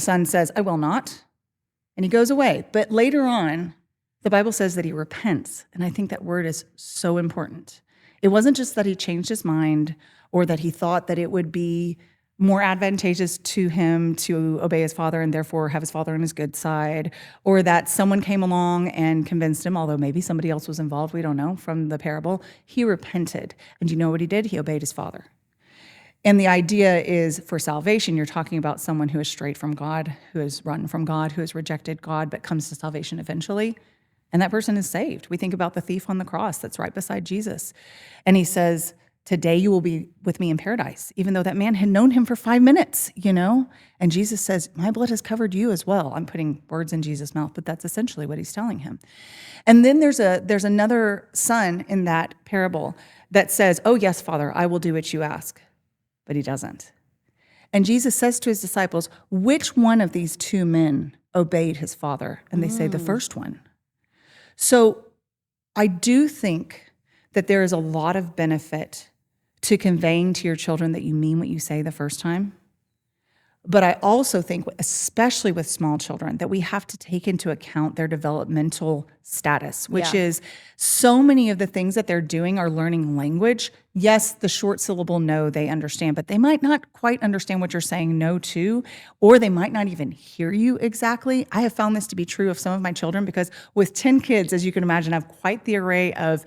son says, I will not, and he goes away. But later on, the Bible says that he repents, and I think that word is so important. It wasn't just that he changed his mind or that he thought that it would be more advantageous to him to obey his father and therefore have his father on his good side, or that someone came along and convinced him, although maybe somebody else was involved, we don't know from the parable. He repented. And you know what he did? He obeyed his father. And the idea is for salvation, you're talking about someone who is strayed from God, who has run from God, who has rejected God, but comes to salvation eventually. And that person is saved. We think about the thief on the cross that's right beside Jesus. And he says, today you will be with me in paradise, even though that man had known him for 5 minutes, And Jesus says, my blood has covered you as well. I'm putting words in Jesus' mouth, but that's essentially what he's telling him. And then there's another son in that parable that says, oh, yes, Father, I will do what you ask. But he doesn't. And Jesus says to his disciples, which one of these two men obeyed his father? And they say the first one. So I do think that there is a lot of benefit to conveying to your children that you mean what you say the first time. But I also think, especially with small children, that we have to take into account their developmental status, which is so many of the things that they're doing are learning language. Yes, the short syllable no, they understand, but they might not quite understand what you're saying no to, or they might not even hear you exactly. I have found this to be true of some of my children because with 10 kids, as you can imagine, I have quite the array of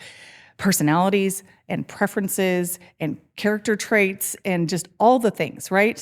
personalities and preferences and character traits and just all the things, right?